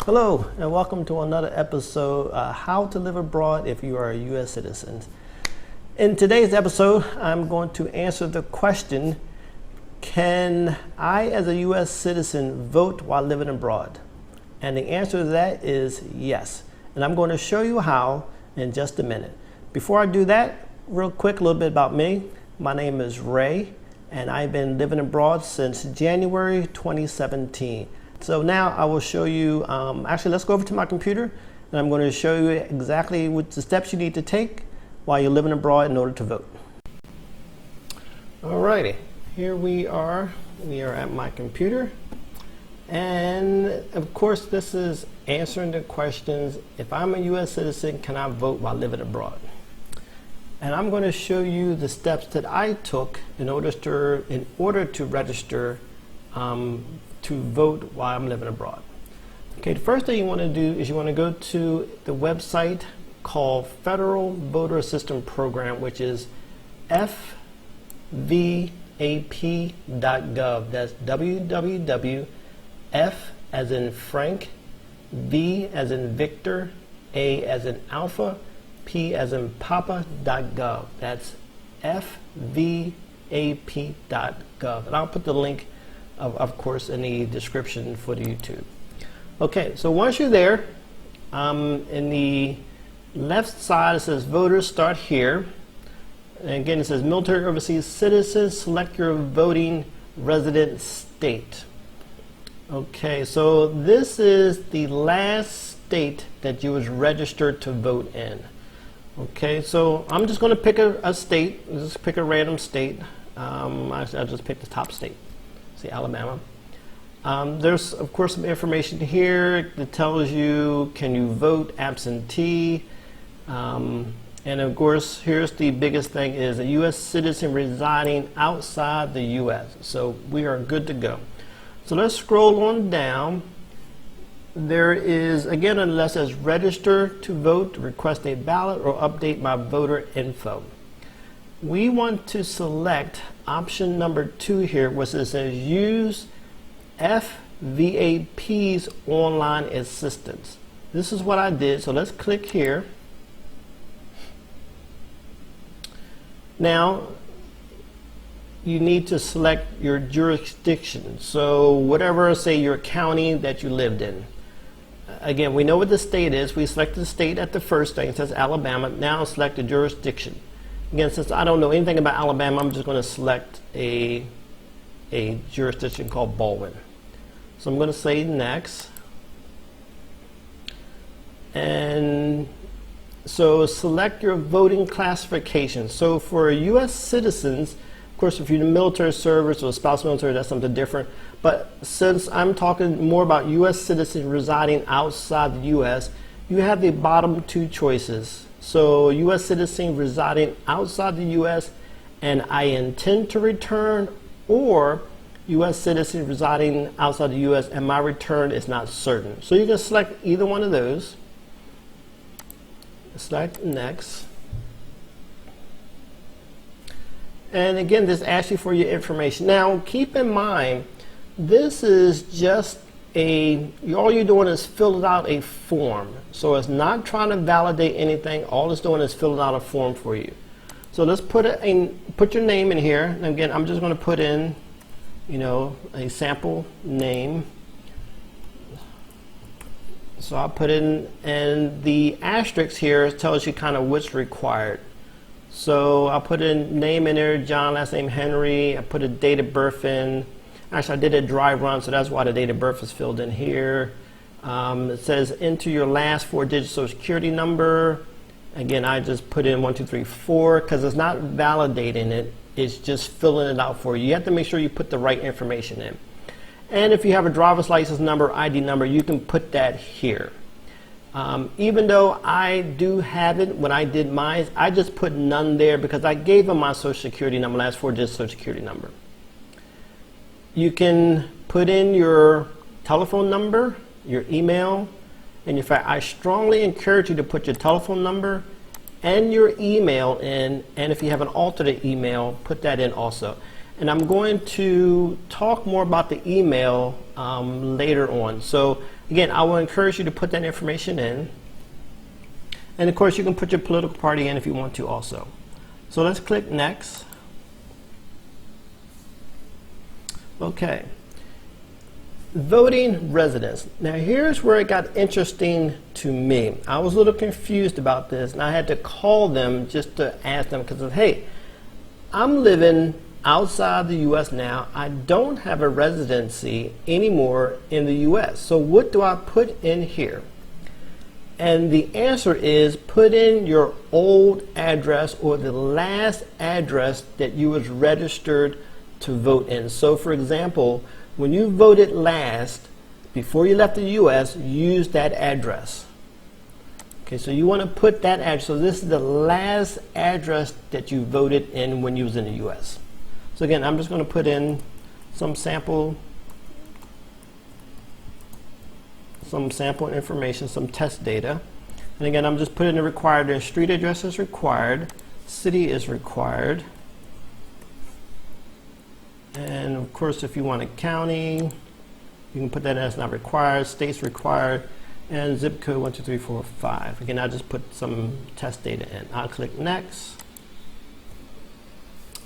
Hello and welcome to another episode, How to Live Abroad If You Are a U.S. Citizen. In today's episode, I'm going to answer the question, can I as a U.S. citizen vote while living abroad? And the answer to that is yes. And I'm going to show you how in just a minute. Before I do that, real quick, a little bit about me. My name is Ray and I've been living abroad since January 2017. So now I will show you, actually let's go over to my computer and I'm going to show you exactly what the steps you need to take while you're living abroad in order to vote. Alrighty, here we are at my computer, and of course this is answering the questions, if I'm a US citizen, can I vote while living abroad? And I'm going to show you the steps that I took in order to register to vote while I'm living abroad. Okay, the first thing you want to do is you want to go to the website called Federal Voter Assistance Program, which is fvap.gov. That's www.f as in Frank, V as in Victor, A as in Alpha, P as in Papa.gov. That's fvap.gov. And I'll put the link of course in the description for the YouTube. Okay, so once you're there, in the left side it says voters start here, and again it says military overseas citizens, select your voting resident state. Okay, so this is the last state that you was registered to vote in. Okay, so I'm just going to pick a state, just pick a random state. I'll just pick the top state. Say Alabama. There's of course some information here that tells you, can you vote absentee, and of course here's the biggest thing, is a U.S. citizen residing outside the U.S. So we are good to go. So let's scroll on down. There is again unless says register to vote, request a ballot, or update my voter info. We want to select option number 2 here, which says use FVAP's online assistance. This is what I did, so let's click here. Now you need to select your jurisdiction, so whatever, say your county that you lived in. Again, we know what the state is. We selected the state at the first thing. It says Alabama. Now select the jurisdiction. Again, since I don't know anything about Alabama, I'm just going to select a jurisdiction called Baldwin. So I'm going to say next. And so select your voting classification. So for U.S. citizens, of course, if you're in the military service or spouse military, that's something different. But since I'm talking more about U.S. citizens residing outside the U.S., you have the bottom 2 choices. So U.S. citizen residing outside the U.S. and I intend to return, or U.S. citizen residing outside the U.S. and my return is not certain. So you can select either one of those. Select next. And again, this asks you for your information. Now keep in mind, this is just all you're doing is filling out a form. So it's not trying to validate anything. All it's doing is filling out a form for you. So let's put your name in here. And again, I'm just going to put in, a sample name. So I'll put in, and the asterisk here tells you kind of what's required. So I'll put in name in there, John, last name Henry. I put a date of birth in. Actually, I did a dry run, so that's why the date of birth is filled in here. It says enter your last 4-digit social security number. Again, I just put in 1, 2, 3, 4 because it's not validating it. It's just filling it out for you. You have to make sure you put the right information in. And if you have a driver's license number, ID number, you can put that here. Even though I do have it, when I did mine, I just put none there because I gave them my social security number, last 4-digit social security number. You can put in your telephone number, your email, and in fact, I strongly encourage you to put your telephone number and your email in, and if you have an alternate email, put that in also. And I'm going to talk more about the email later on. So again, I will encourage you to put that information in. And of course, you can put your political party in if you want to also. So let's click next. Okay. Voting residents. Now here's where it got interesting to me. I was a little confused about this, and I had to call them just to ask them because of, hey, I'm living outside the U.S. now. I don't have a residency anymore in the U.S. So what do I put in here? And the answer is put in your old address or the last address that you was registered to vote in. So for example, when you voted last, before you left the U.S., use that address. Okay, so you want to put that address. So this is the last address that you voted in when you was in the U.S. So again, I'm just going to put in some sample information, some test data. And again, I'm just putting the required there. Street address is required. City is required. And of course, if you want a county, you can put that as not required. State's required. And zip code 12345. Again, I just put some test data in. I'll click next.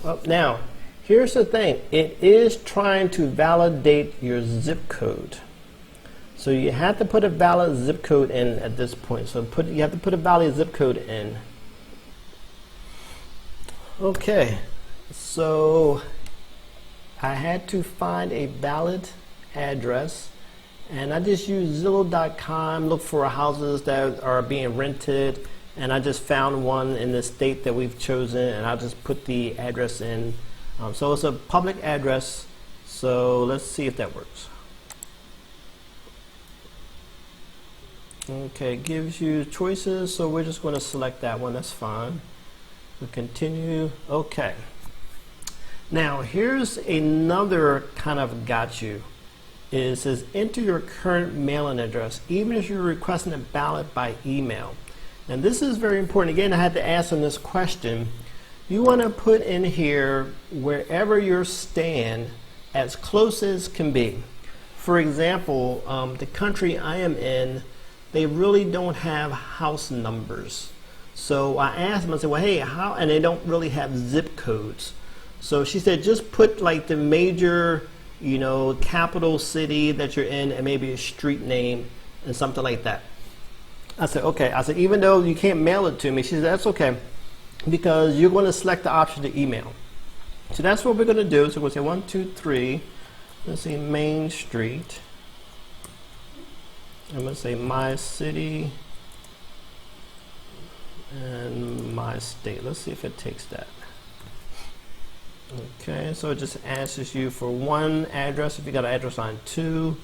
Well, now, here's the thing. It is trying to validate your zip code. So you have to put a valid zip code in at this point. So you have to put a valid zip code in. Okay, so I had to find a valid address, and I just used Zillow.com, look for houses that are being rented, and I just found one in the state that we've chosen, and I just put the address in. So it's a public address, so let's see if that works. Okay, it gives you choices, so we're just going to select that one. That's fine. We'll continue. Okay. Now here's another kind of got you. It says enter your current mailing address, even if you're requesting a ballot by email. And this is very important. Again, I had to ask them this question. You want to put in here wherever you're staying as close as can be. For example, the country I am in, they really don't have house numbers. So I asked them, I said, well, hey, how? And they don't really have zip codes. So she said, just put like the major, you know, capital city that you're in and maybe a street name and something like that. I said, okay. I said, even though you can't mail it to me, she said, that's okay, because you're going to select the option to email. So that's what we're going to do. So we'll say 123, let's see, Main Street. I'm going to say my city and my state. Let's see if it takes that. Okay, so it just asks you for one address if you got an address line 2.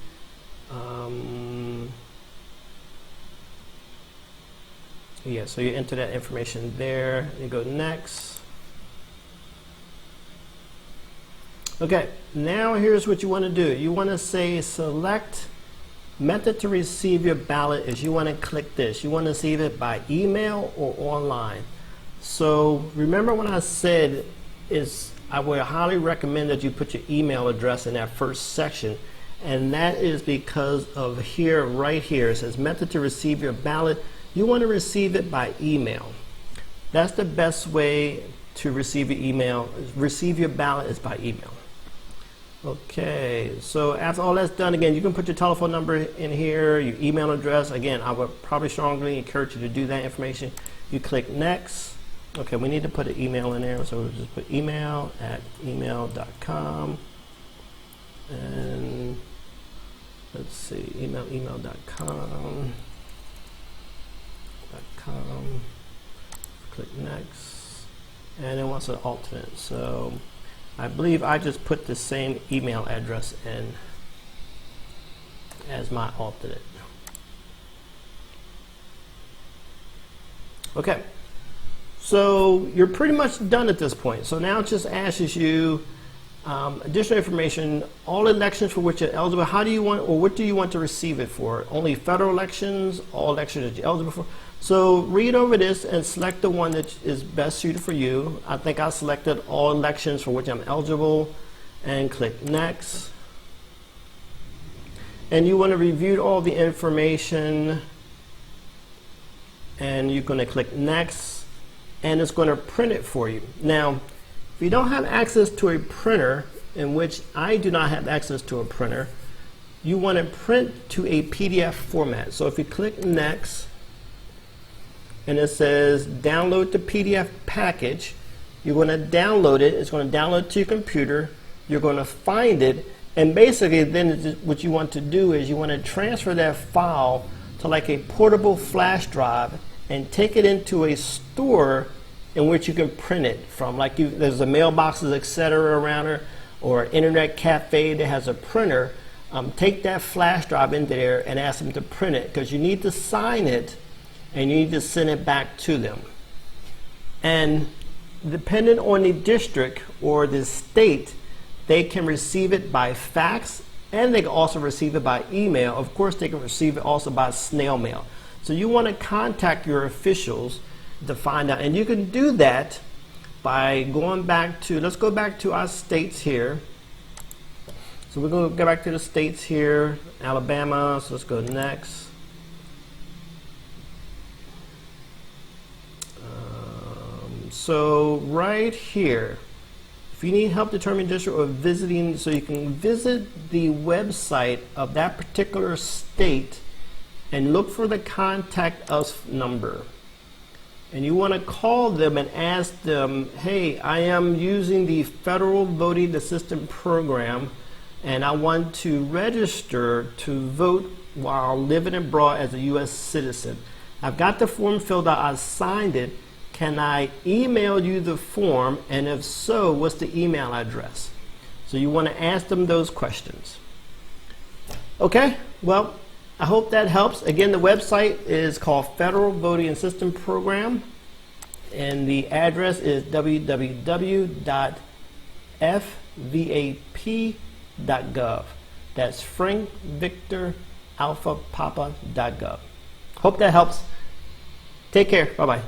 Yeah, so you enter that information there. You go next. Okay, now here's what you want to do. You want to say select method to receive your ballot is you want to click this. You want to receive it by email or online. So remember when I said I would highly recommend that you put your email address in that first section, and that is because of here, right here, it says method to receive your ballot. You want to receive it by email. That's the best way to receive your email. Receive your ballot is by email. Okay, so after all that's done, again, you can put your telephone number in here, your email address. Again, I would probably strongly encourage you to do that information. You click next. Okay, we need to put an email in there, so we'll just put email@email.com. And let's see, email.com. Click next. And it wants an alternate. So I believe I just put the same email address in as my alternate. Okay. So you're pretty much done at this point. So now it just asks you additional information, all elections for which you're eligible. How do you want, or what do you want to receive it for? Only federal elections, all elections that you're eligible for. So read over this and select the one that is best suited for you. I think I selected all elections for which I'm eligible. and click next. And you want to review all the information, and you're going to click next, and it's going to print it for you. Now, if you don't have access to a printer, in which I do not have access to a printer, you want to print to a PDF format. So if you click next, and it says download the PDF package, you're going to download it. It's going to download to your computer. You're going to find it, and basically then what you want to do is you want to transfer that file to like a portable flash drive and take it into a store in which you can print it from. Like there's a mailboxes, etc. around her, or internet cafe that has a printer. Take that flash drive into there and ask them to print it, because you need to sign it and you need to send it back to them. And depending on the district or the state, they can receive it by fax, and they can also receive it by email. Of course, they can receive it also by snail mail. So you want to contact your officials to find out, and you can do that by going back to, let's go back to our states here. So we're going to go back to the states here, Alabama, so let's go next. So right here, if you need help determining district or visiting, so you can visit the website of that particular state and look for the contact us number. And you want to call them and ask them, hey, I am using the Federal Voting Assistance Program, and I want to register to vote while living abroad as a U.S. citizen. I've got the form filled out, I signed it. Can I email you the form? And if so, what's the email address? So you want to ask them those questions. Okay, well, I hope that helps. Again, the website is called Federal Voting Assistance Program, and the address is www.fvap.gov. That's Frank Victor Alpha Papa.gov. Hope that helps. Take care. Bye-bye.